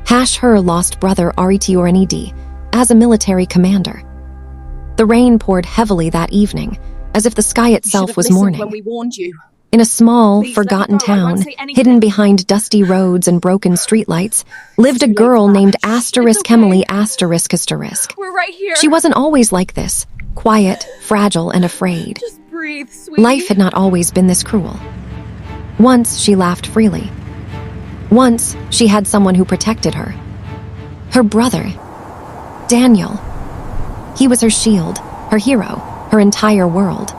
Her lost brother Returned as a military commander. The rain poured heavily that evening, as if the sky itself was mourning. When we warned you. In a small, Please, let me forgotten go. I won't town, say anything. hidden behind dusty roads and broken streetlights, lived a It's too late girl for that. named Shh, Asterisk it's okay. Emily Asterisk. We're right here. She wasn't always like this, quiet, fragile, and afraid. Just breathe, sweetie. Life had not always been this cruel. Once she laughed freely. Once she had someone who protected her. Her brother, Daniel. He was her shield, her hero, her entire world.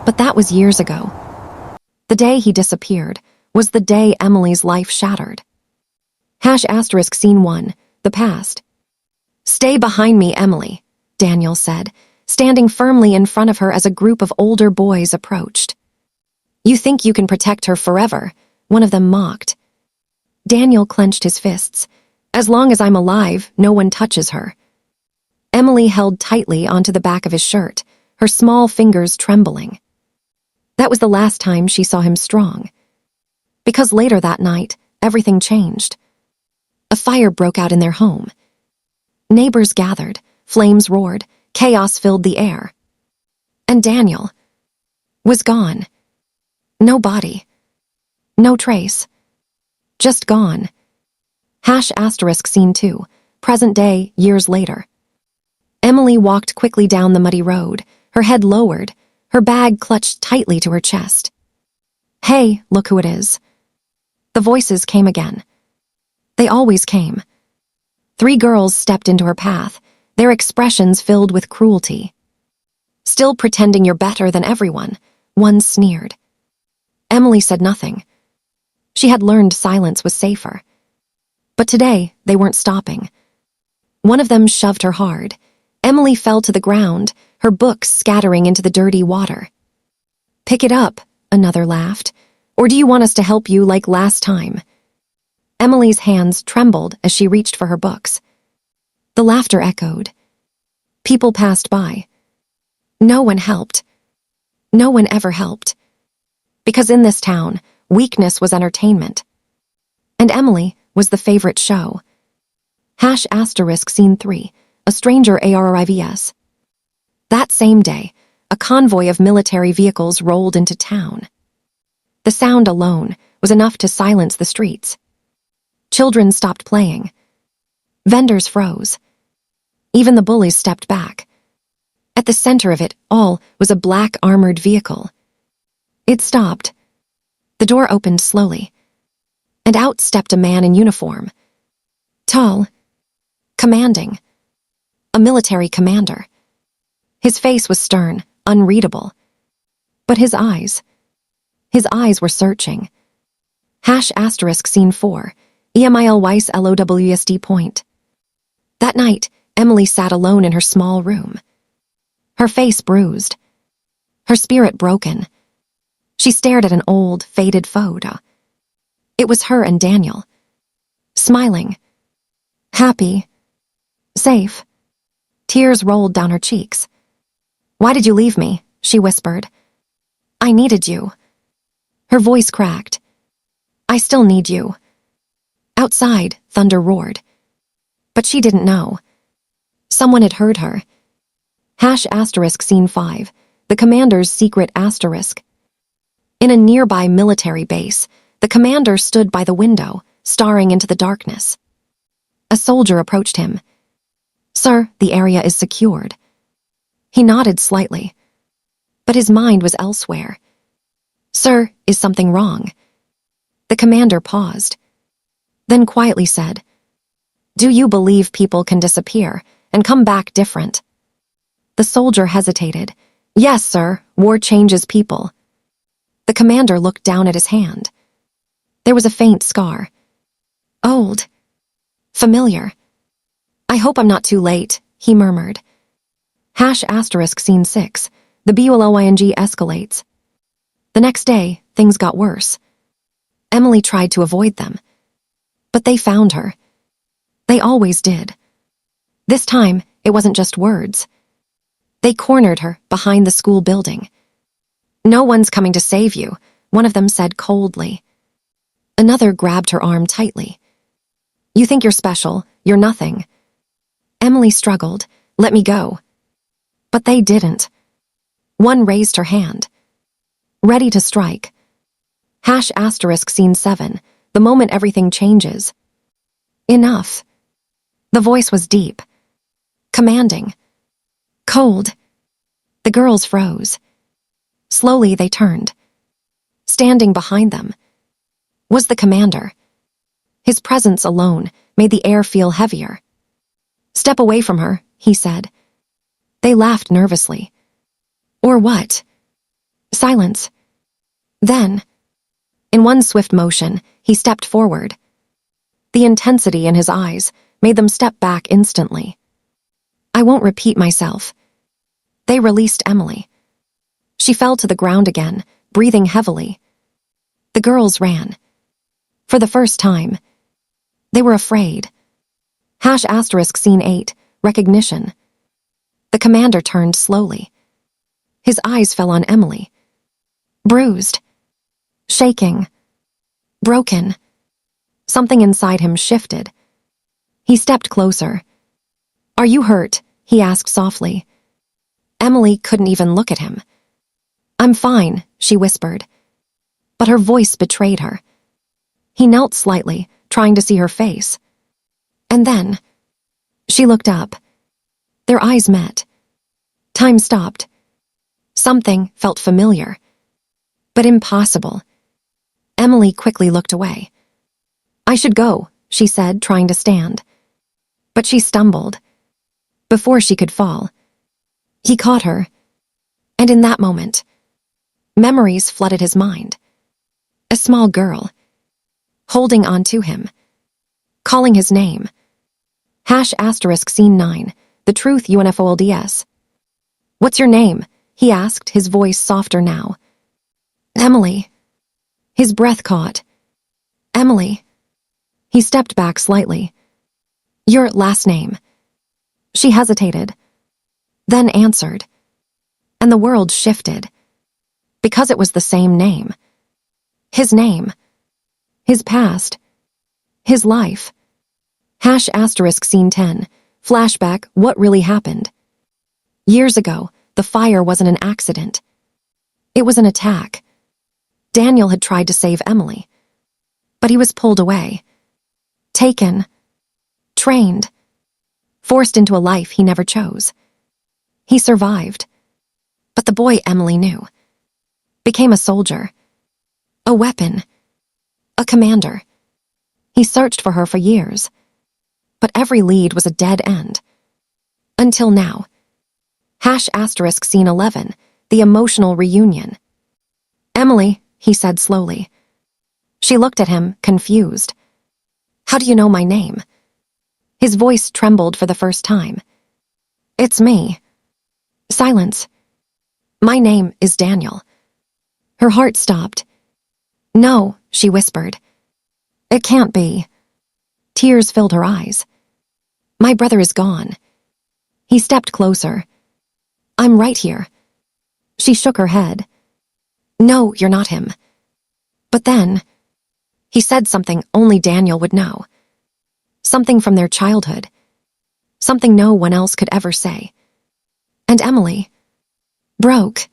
But that was years ago. The day he disappeared was the day Emily's life shattered. Scene 1, the past. "Stay behind me, Emily," Daniel said, standing firmly in front of her as a group of older boys approached. "You think you can protect her forever," one of them mocked. Daniel clenched his fists. "As long as I'm alive, no one touches her." Emily held tightly onto the back of his shirt, her small fingers trembling. That was the last time she saw him strong. Because later that night, everything changed. A fire broke out in their home. Neighbors gathered, flames roared, chaos filled the air. And Daniel was gone. No body. No trace. Just gone. Scene 2, present day, years later. Emily walked quickly down the muddy road, her head lowered, her bag clutched tightly to her chest. "Hey, look who it is." The voices came again. They always came. 3 girls stepped into her path, their expressions filled with cruelty. "Still pretending you're better than everyone," one sneered. Emily said nothing. She had learned silence was safer. But today, they weren't stopping. One of them shoved her hard. Emily fell to the ground, her books scattering into the dirty water. "Pick it up," another laughed. "Or do you want us to help you like last time?" Emily's hands trembled as she reached for her books. The laughter echoed. People passed by. No one helped. No one ever helped. Because in this town, weakness was entertainment. And Emily was the favorite show. Scene 3, a stranger arrives. That same day, a convoy of military vehicles rolled into town. The sound alone was enough to silence the streets. Children stopped playing. Vendors froze. Even the bullies stepped back. At the center of it all was a black armored vehicle. It stopped. The door opened slowly, and out stepped a man in uniform. Tall, commanding, a military commander. His face was stern, unreadable. But his eyes were searching. Scene 4, EMILWISE point. That night, Emily sat alone in her small room. Her face bruised, her spirit broken. She stared at an old, faded photo. It was her and Daniel. Smiling. Happy. Safe. Tears rolled down her cheeks. "Why did you leave me?" she whispered. "I needed you." Her voice cracked. "I still need you." Outside, thunder roared. But she didn't know. Someone had heard her. Scene 5, the commander's secret asterisk. In a nearby military base, the commander stood by the window, staring into the darkness. A soldier approached him. "Sir, the area is secured." He nodded slightly. But his mind was elsewhere. "Sir, is something wrong?" The commander paused, then quietly said, "Do you believe people can disappear and come back different?" The soldier hesitated. "Yes, sir, war changes people." The commander looked down at his hand. There was a faint scar. Old. Familiar. "I hope I'm not too late," he murmured. Scene 6, the BULOING escalates. The next day, things got worse. Emily tried to avoid them. But they found her. They always did. This time, it wasn't just words. They cornered her behind the school building. "No one's coming to save you," one of them said coldly. Another grabbed her arm tightly. You think you're special, you're nothing. Emily struggled. Let me go. But they didn't. One raised her hand. Ready to strike. **Scene 7. The moment everything changes. Enough. The voice was deep. Commanding. Cold. The girls froze. Slowly they turned. Standing behind them was the commander. His presence alone made the air feel heavier. Step away from her, he said. They laughed nervously. Or what? Silence. Then, in one swift motion, he stepped forward. The intensity in his eyes made them step back instantly. I won't repeat myself. They released Emily. She fell to the ground again, breathing heavily. The girls ran. For the first time, they were afraid. **Scene 8. Recognition. The commander turned slowly. His eyes fell on Emily. Bruised. Shaking. Broken. Something inside him shifted. He stepped closer. Are you hurt? He asked softly. Emily couldn't even look at him. I'm fine, she whispered. But her voice betrayed her. He knelt slightly, trying to see her face. And then, she looked up. Their eyes met. Time stopped. Something felt familiar, but impossible. Emily quickly looked away. I should go, she said, trying to stand. But she stumbled. Before she could fall, he caught her. And in that moment, memories flooded his mind. A small girl, holding on to him, calling his name. **Scene 9. The truth UNFOLDS. What's your name? He asked, his voice softer now. Emily. His breath caught. Emily. He stepped back slightly. Your last name. She hesitated, then answered. And the world shifted. Because it was the same name. His name. His past. His life. **Scene 10. Flashback. What really happened? Years ago, the fire wasn't an accident. It was an attack. Daniel had tried to save Emily. But he was pulled away. Taken. Trained. Forced into a life he never chose. He survived. But the boy Emily knew became a soldier. A weapon. A commander. He searched for her for years. But every lead was a dead end. Until now. **Scene 11. The emotional reunion. Emily, he said slowly. She looked at him, confused. How do you know my name? His voice trembled for the first time. It's me. Silence. My name is Daniel. Her heart stopped. No, she whispered. It can't be. Tears filled her eyes. My brother is gone. He stepped closer. I'm right here. She shook her head. No, you're not him. But then, he said something only Daniel would know. Something from their childhood. Something no one else could ever say. And Emily broke.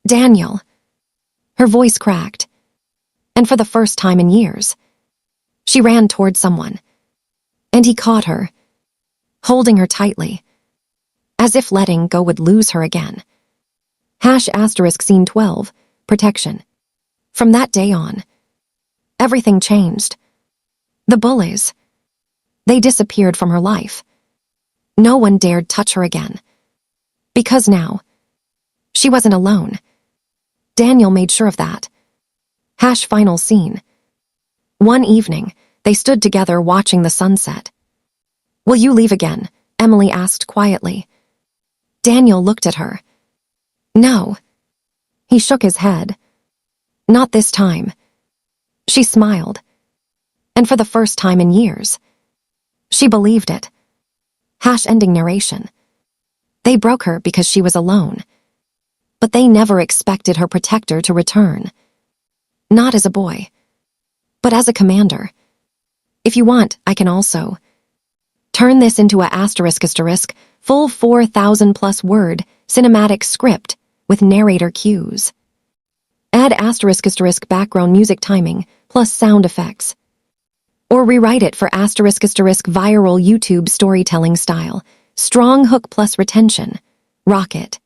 Daniel. Her voice cracked. And for the first time in years, she ran toward someone. And he caught her, holding her tightly, as if letting go would lose her again. **Scene 12. Protection. From that day on, everything changed. The bullies. They disappeared from her life. No one dared touch her again. Because now, she wasn't alone. Daniel made sure of that. Final scene. One evening, they stood together watching the sunset. Will you leave again? Emily asked quietly. Daniel looked at her. No. He shook his head. Not this time. She smiled. And for the first time in years, she believed it. Ending narration. They broke her because she was alone. But they never expected her protector to return. Not as a boy, but as a commander. If you want, I can also turn this into a ***, full 4,000 plus word cinematic script with narrator cues. Add *** background music timing plus sound effects. Or rewrite it for *** viral YouTube storytelling style. Strong hook plus retention. Rocket.